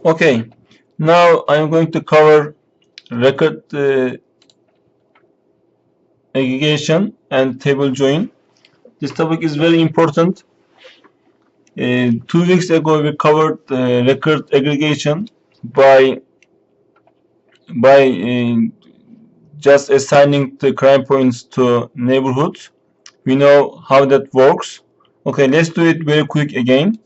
Okay, now I'm going to cover record aggregation and table join. This topic is very important. 2 weeks ago we covered record aggregation by just assigning the crime points to neighborhoods. We know how that works. Okay, let's do it very quick again.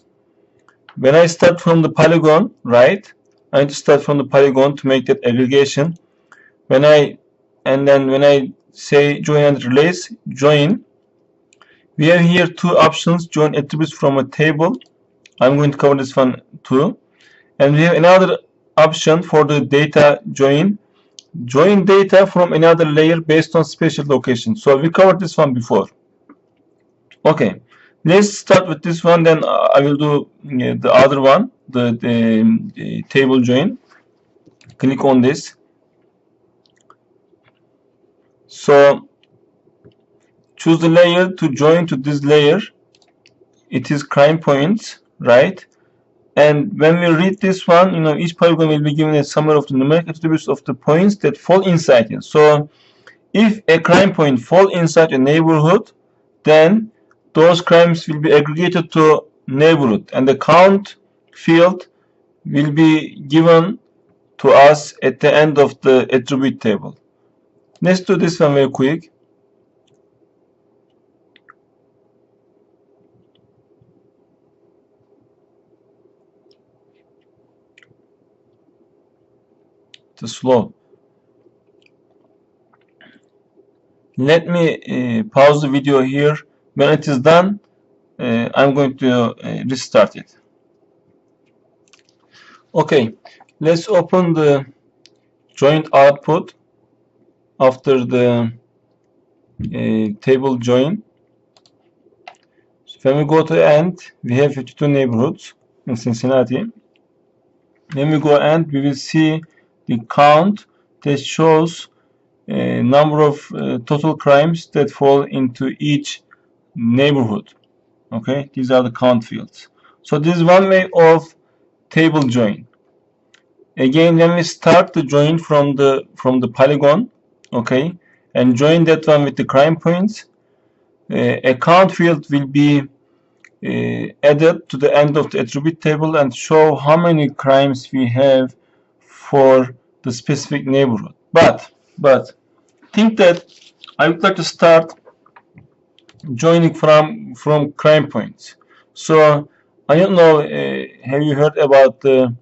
When I start from the polygon, right? I need to start from the polygon to make that aggregation. When I say join and release, join, we have here two options: join attributes from a table. I'm going to cover this one too. And we have another option for the data join data from another layer based on spatial location. So we covered this one before. Okay, let's start with this one, then I will do the other one, the table join. Click on this. So choose the layer to join to this layer. It is crime points, right? And when we read this one, each polygon will be given a summary of the numeric attributes of the points that fall inside it. So if a crime point falls inside a neighborhood, then those crimes will be aggregated to neighborhood, and the count field will be given to us at the end of the attribute table. Let's do this one very quick. It's slow. Let me pause the video here. When it is done, I'm going to restart it. Okay, let's open the joint output after the table join. So when we go to end, we have 52 neighborhoods in Cincinnati. When we go end, we will see the count that shows a number of total crimes that fall into each neighborhood. Okay, these are the count fields. So this is one way of table join. Again, when we start the join from the polygon, okay, and join that one with the crime points, a count field will be added to the end of the attribute table and show how many crimes we have for the specific neighborhood. But think that I would like to start joining from crime points. So I don't know, have you heard about the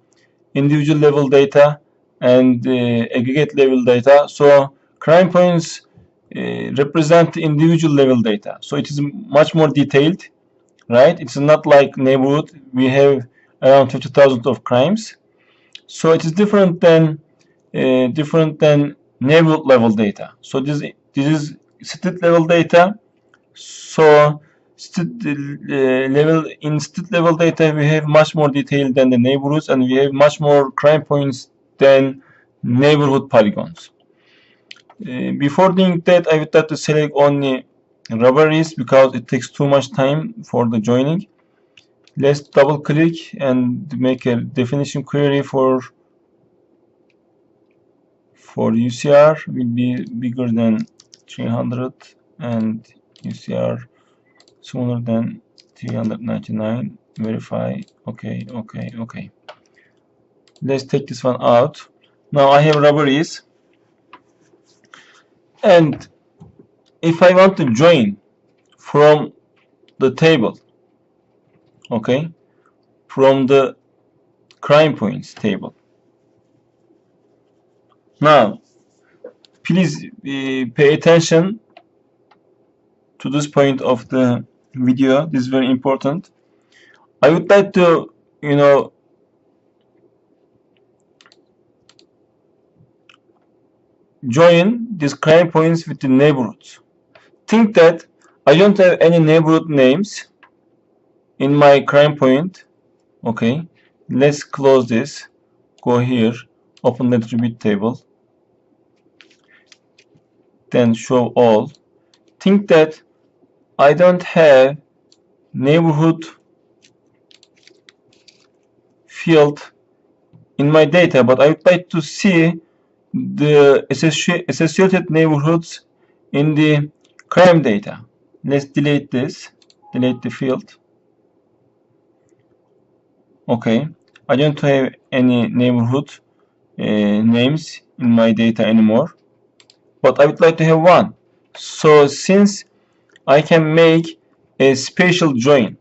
individual level data and aggregate level data? So crime points represent individual level data, so it is much more detailed, right? It's not like neighborhood. We have around 50,000 of crimes, so it is different than neighborhood level data. So this is state level data. So in state level data, we have much more detail than the neighborhoods, and we have much more crime points than neighborhood polygons. Before doing that, I would like to select only robberies because it takes too much time for the joining. Let's double click and make a definition query for UCR will be bigger than 300 and UCR smaller than 399. Verify. Okay. Let's take this one out. Now I have robberies, and if I want to join from the table, okay, from the crime points table. Now please pay attention to this point of the video. This is very important. I would like to join these crime points with the neighborhoods. Think that I don't have any neighborhood names in my crime point. Okay, let's close this. Go here, open the attribute table, then show all. Think that I don't have neighborhood field in my data, but I would like to see the associated neighborhoods in the crime data. Let's delete this, delete the field. Okay, I don't have any neighborhood names in my data anymore, but I would like to have one. So since I can make a spatial join,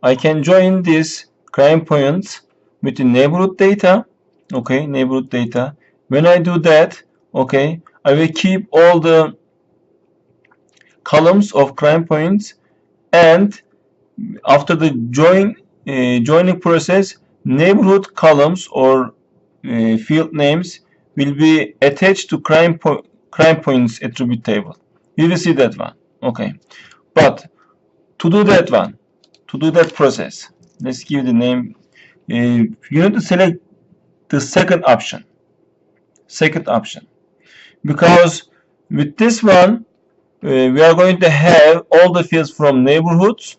I can join these crime points with the neighborhood data. Okay, neighborhood data. When I do that, okay, I will keep all the columns of crime points, and after the joining process, neighborhood columns or field names will be attached to crime points attribute table. You will see that one. Okay, but to do that one, to do that process, let's give the name. You need to select the second option, because with this one we are going to have all the fields from neighborhoods.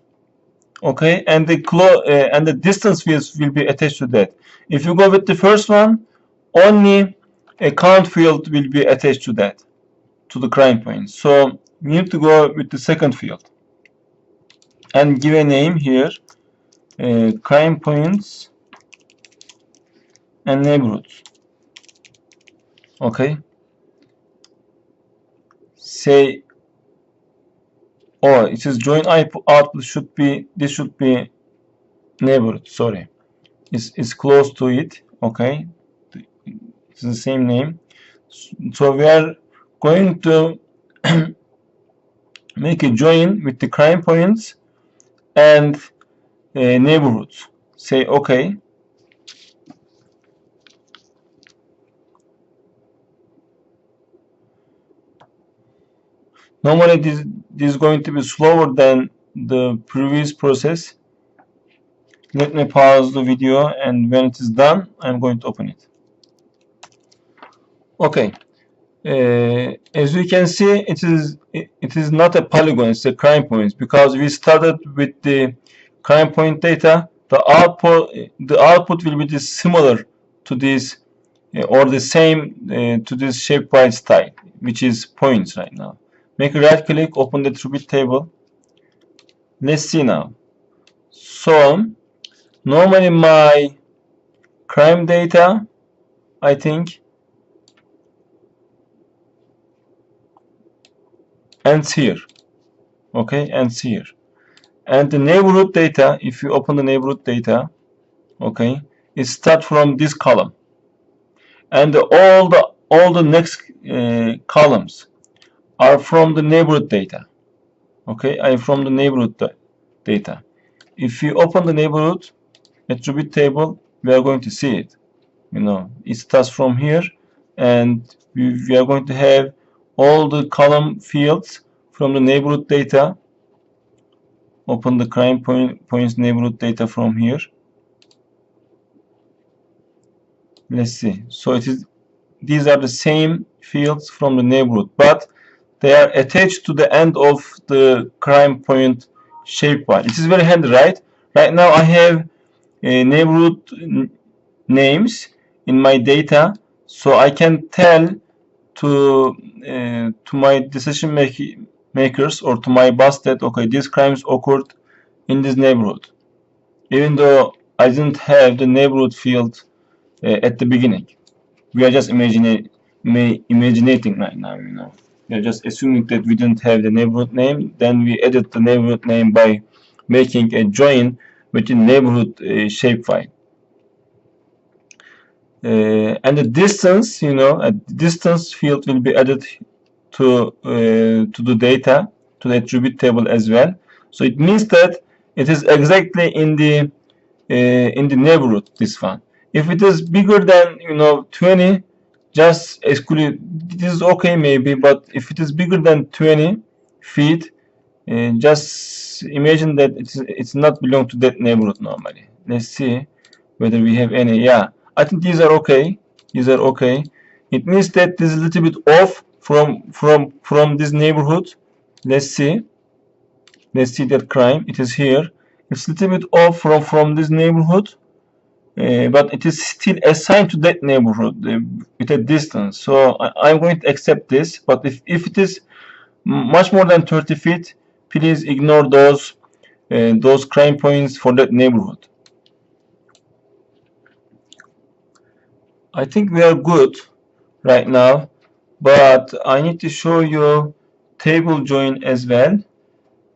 Okay, and the distance fields will be attached to that. If you go with the first one, only a count field will be attached to that, to the crime point. So we need to go with the second field and give a name here, crime points and neighborhoods. Okay, say, oh, it is join output should be, this should be neighborhood, sorry, it's close to it. Okay, it's the same name. So we are going to make a join with the crime points and neighborhoods. Say okay. Normally this is going to be slower than the previous process. Let me pause the video, and when it is done, I'm going to open it. Okay. As you can see, it is not a polygon, it's a crime point, because we started with the crime point data. The output will be similar to this or the same to this shapewide style, which is points right now. Make a right click, open the attribute table. Let's see now. So normally my crime data, I think, ends here. Okay, ends here. And the neighborhood data, if you open the neighborhood data, okay, it starts from this column, and all the next columns are from the neighborhood data. Okay, I from the neighborhood data. If you open the neighborhood attribute table, we are going to see it. You know, it starts from here, and we are going to have all the column fields from the neighborhood data. Open the crime points neighborhood data from here. Let's see. So it is, these are the same fields from the neighborhood, but they are attached to the end of the crime point shapefile. It is very handy, right? Right now I have neighborhood names in my data, so I can tell to my decision makers or to my boss that okay, these crimes occurred in this neighborhood, even though I didn't have the neighborhood field at the beginning. We are just imagining right now, you know. We are just assuming that we didn't have the neighborhood name, then we added the neighborhood name by making a join with the neighborhood shapefile. And the distance, you know, a distance field will be added to the data, to the attribute table as well. So it means that it is exactly in the neighborhood, this one. If it is bigger than, you know, 20, just exclude. This is okay maybe, but if it is bigger than 20 feet, just imagine that it's not belong to that neighborhood normally. Let's see whether we have any. Yeah, I think these are okay. These are okay. It means that this is a little bit off from this neighborhood. Let's see. Let's see that crime. It is here. It's a little bit off from this neighborhood. but it is still assigned to that neighborhood with a distance. So I'm going to accept this. But if it is much more than 30 feet, please ignore those crime points for that neighborhood. I think we are good right now, but I need to show you table join as well.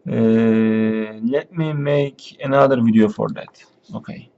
Let me make another video for that. Okay.